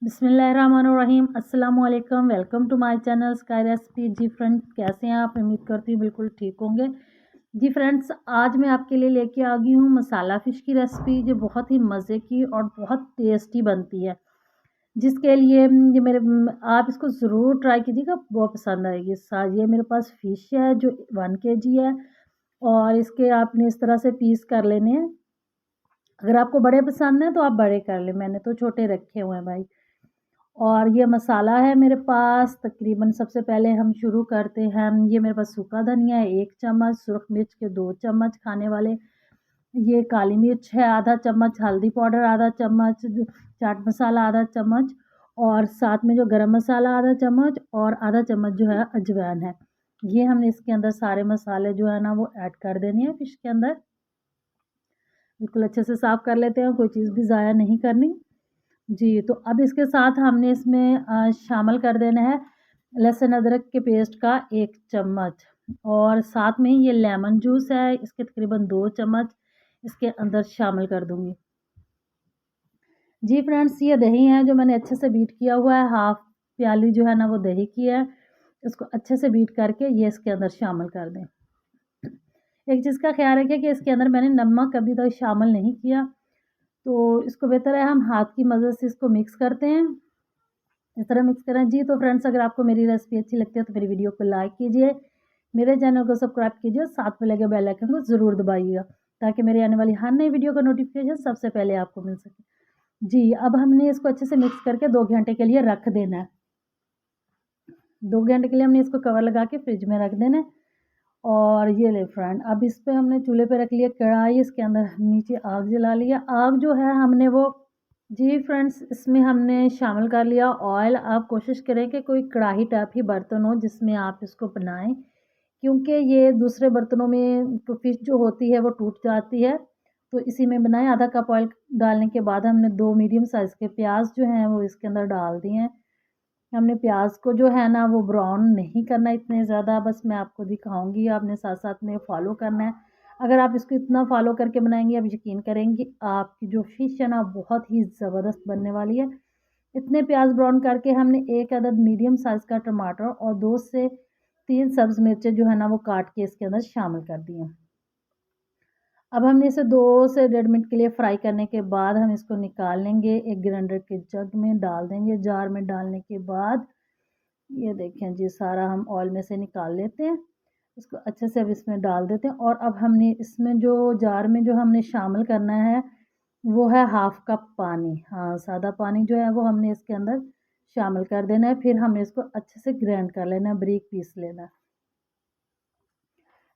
बिस्मिल्लाहिर्रहमानिर्रहीम अस्सलाम वालेकुम। Welcome to my channel sky recipe. जी फ्रेंड्स, कैसे हैं आप? उम्मीद करती हूँ बिल्कुल ठीक होंगे। जी फ्रेंड्स, आज मैं आपके लिए लेके आ गई हूँ मसाला फ़िश की रेसिपी, जो बहुत ही मज़े की और बहुत टेस्टी बनती है। जिसके लिए ये आप इसको ज़रूर ट्राई कीजिएगा, बहुत पसंद आएगी। ये मेरे पास फ़िश है जो 1 केजी है, और इसके आपने इस तरह से पीस कर लेने हैं। अगर आपको बड़े पसंद हैं तो आप बड़े कर लें, मैंने तो छोटे रखे हुए हैं भाई। और ये मसाला है मेरे पास, तकरीबन सबसे पहले हम शुरू करते हैं। ये मेरे पास सूखा धनिया है 1 चम्मच, सुरख मिर्च के 2 चम्मच खाने वाले, ये काली मिर्च है आधा चम्मच, हल्दी पाउडर आधा चम्मच, चाट मसाला आधा चम्मच, और साथ में जो गरम मसाला आधा चम्मच, और आधा चम्मच जो है अजवाइन है। ये हमने इसके अंदर सारे मसाले जो है ना वो ऐड कर देने हैं फ़िश के अंदर। बिल्कुल अच्छे से साफ़ कर लेते हैं, कोई चीज़ भी ज़ाया नहीं करनी। जी, तो अब इसके साथ हमने इसमें शामिल कर देना है लहसुन अदरक के पेस्ट का 1 चम्मच, और साथ में ही ये लेमन जूस है, इसके तकरीबन 2 चम्मच इसके अंदर शामिल कर दूँगी। जी फ्रेंड्स, ये दही है जो मैंने अच्छे से बीट किया हुआ है, हाफ़ प्याली जो है ना वो दही की है। इसको अच्छे से बीट करके ये इसके अंदर शामिल कर दें। एक चीज़ का ख़्याल रखें कि इसके अंदर मैंने नमक अभी तक शामिल नहीं किया, तो इसको बेहतर है हम हाथ की मदद से इसको मिक्स करते हैं। इस तरह मिक्स करें। जी, तो फ्रेंड्स, अगर आपको मेरी रेसिपी अच्छी लगती है तो मेरी वीडियो को लाइक कीजिए, मेरे चैनल को सब्सक्राइब कीजिए, साथ में लगे बेल आइकन को ज़रूर दबाइएगा, ताकि मेरी आने वाली हर नई वीडियो का नोटिफिकेशन सबसे पहले आपको मिल सके। जी, अब हमने इसको अच्छे से मिक्स करके 2 घंटे के लिए रख देना है। 2 घंटे के लिए हमने इसको कवर लगा के फ्रिज में रख देना है। और ये ले फ्रेंड, अब इस पे हमने चूल्हे पे रख लिया कढ़ाई, इसके अंदर नीचे आग जला लिया। आग जो है हमने वो जी फ्रेंड्स, इसमें हमने शामिल कर लिया ऑयल। आप कोशिश करें कि कोई कढ़ाई टाइप ही बर्तन हो जिसमें आप इसको बनाएँ, क्योंकि ये दूसरे बर्तनों में तो फ़िश जो होती है वो टूट जाती है। तो इसी में बनाएँ। आधा कप ऑयल डालने के बाद हमने 2 मीडियम साइज़ के प्याज़ जो हैं वो इसके अंदर डाल दिए हैं। हमने प्याज़ को जो है ना वो ब्राउन नहीं करना इतने ज़्यादा, बस मैं आपको दिखाऊँगी, आपने साथ-साथ में फ़ॉलो करना है। अगर आप इसको इतना फ़ॉलो करके बनाएँगे, आप यकीन करेंगी आपकी जो फ़िश है ना बहुत ही ज़बरदस्त बनने वाली है। इतने प्याज़ ब्राउन करके हमने 1 अदद मीडियम साइज़ का टमाटर और 2 से 3 सब्ज़ मिर्चें जो है ना वो काट के इसके अंदर शामिल कर दी हैं। अब हमने इसे 2 से डेढ़ मिनट के लिए फ्राई करने के बाद हम इसको निकाल लेंगे, एक ग्राइंडर के जग में डाल देंगे। जार में डालने के बाद ये देखें जी, सारा हम ऑयल में से निकाल लेते हैं। इसको अच्छे से अब इसमें डाल देते हैं, और अब हमने इसमें जो जार में जो हमने शामिल करना है वो है हाफ़ कप पानी। हाँ, सादा पानी जो है वो हमने इसके अंदर शामिल कर देना है। फिर हमने इसको अच्छे से ग्राइंड कर लेना है, बारीक पीस लेना है।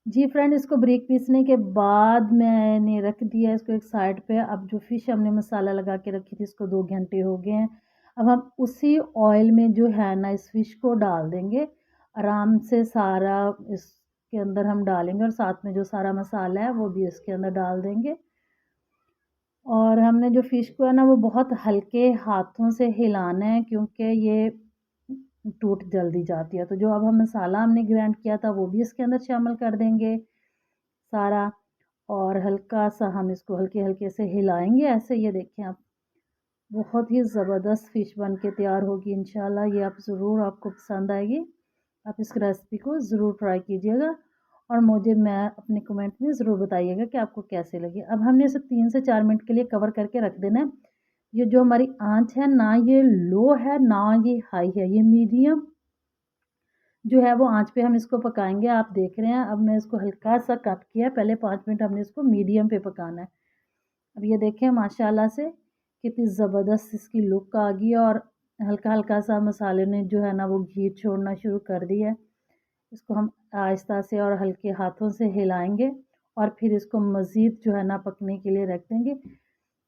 जी फ्रेंड, इसको बारीक पीसने के बाद मैंने रख दिया इसको एक साइड पे। अब जो फ़िश हमने मसाला लगा के रखी थी, इसको 2 घंटे हो गए हैं। अब हम उसी ऑयल में जो है ना इस फ़िश को डाल देंगे। आराम से सारा इसके अंदर हम डालेंगे, और साथ में जो सारा मसाला है वो भी इसके अंदर डाल देंगे। और हमने जो फ़िश को है ना वो बहुत हल्के हाथों से हिलाना है, क्योंकि ये टूट जल्दी जाती है। तो जो अब हम मसाला हमने ग्राइंड किया था वो भी इसके अंदर शामिल कर देंगे सारा, और हल्का-सा हम इसको हल्के-हल्के से हिलाएँगे ऐसे। ये देखें आप, बहुत ही ज़बरदस्त फ़िश बन के तैयार होगी इंशाल्लाह। ये आप ज़रूर, आपको पसंद आएगी। आप इस रेसिपी को ज़रूर ट्राई कीजिएगा, और मुझे मैं अपने कमेंट में ज़रूर बताइएगा कि आपको कैसे लगी। अब हमने इसे 3 से 4 मिनट के लिए कवर करके रख देना है। ये जो हमारी आँच है ना, ये लो है ना ये हाई है, ये मीडियम जो है वो आँच पे हम इसको पकाएँगे। आप देख रहे हैं, अब मैं इसको हल्का-सा कट किया है, पहले 5 मिनट हमने इसको मीडियम पे पकाना है। अब ये देखें माशाल्लाह से कितनी ज़बरदस्त इसकी लुक आ गई है, और हल्का-हल्का सा मसाले ने जो है ना वो घी छोड़ना शुरू कर दिया है। इसको हम आहिस्ता से और हल्के हाथों से हिलाएँगे, और फिर इसको मज़ीद जो है ना पकने के लिए रख देंगे।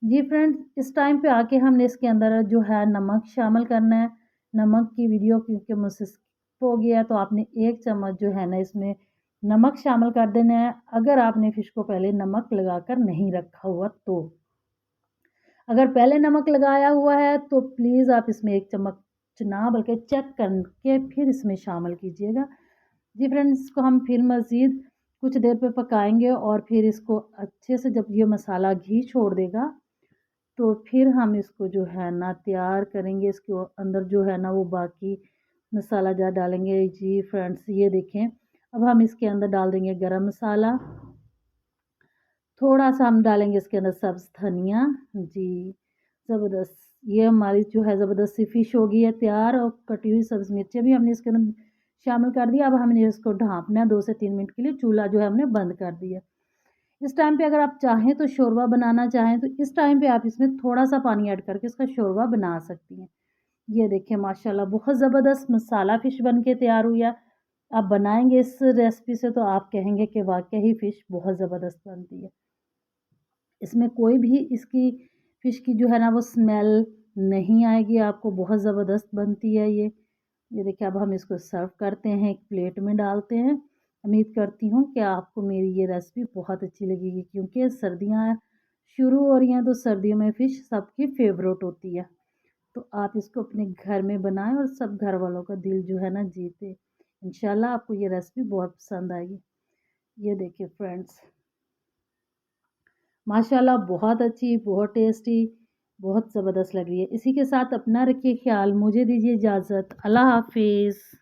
जी फ्रेंड्स, इस टाइम पे आके हमने इसके अंदर जो है नमक शामिल करना है। नमक की वीडियो क्योंकि मुझसे स्किप हो गया, तो आपने 1 चम्मच जो है ना इसमें नमक शामिल कर देना है, अगर आपने फ़िश को पहले नमक लगाकर नहीं रखा हुआ तो। अगर पहले नमक लगाया हुआ है तो प्लीज़ आप इसमें 1 चम्मच ना बल्कि चेक करके फिर इसमें शामिल कीजिएगा। जी फ्रेंड्स, इसको हम फिर मज़ीद कुछ देर पे पकाएँगे, और फिर इसको अच्छे से जब ये मसाला घी छोड़ देगा, तो फिर हम इसको जो है ना तैयार करेंगे। इसके अंदर जो है ना वो बाकी मसाला जार डालेंगे। जी फ्रेंड्स, ये देखें, अब हम इसके अंदर डाल देंगे गरम मसाला, थोड़ा-सा हम डालेंगे इसके अंदर सब्ज़ धनिया। जी, ज़बरदस्त, ये हमारी जो है ज़बरदस्त सी फ़िश हो गई है तैयार, और कटी हुई सब्ज़ मिर्चें भी हमने इसके अंदर शामिल कर दिया। अब हमने इसको ढाँपना है 2 से 3 मिनट के लिए, चूल्हा जो है हमने बंद कर दिया। इस टाइम पे अगर आप चाहें तो शोरबा बनाना चाहें तो इस टाइम पे आप इसमें थोड़ा-सा पानी ऐड करके इसका शोरबा बना सकती हैं। ये देखिए माशाल्लाह बहुत ज़बरदस्त मसाला फ़िश बन के तैयार हुई है। आप बनाएँगे इस रेसिपी से तो आप कहेंगे कि वाक़ई ही फ़िश बहुत ज़बरदस्त बनती है। इसमें कोई भी इसकी फ़िश की जो है ना वो स्मेल नहीं आएगी आपको, बहुत ज़बरदस्त बनती है ये। ये देखिए अब हम इसको सर्व करते हैं, एक प्लेट में डालते हैं। उम्मीद करती हूँ कि आपको मेरी ये रेसिपी बहुत अच्छी लगेगी, क्योंकि सर्दियाँ शुरू हो रही हैं तो सर्दियों में फ़िश सबकी फ़ेवरेट होती है। तो आप इसको अपने घर में बनाएँ और सब घर वालों का दिल जो है ना जीते। इंशाल्लाह आपको ये रेसिपी बहुत पसंद आएगी। ये देखिए फ्रेंड्स, माशाल्लाह बहुत अच्छी, बहुत टेस्टी, बहुत ज़बरदस्त लग रही है। इसी के साथ अपना रखिए ख़्याल, मुझे दीजिए इजाज़त। अल्लाह हाफ़िज़।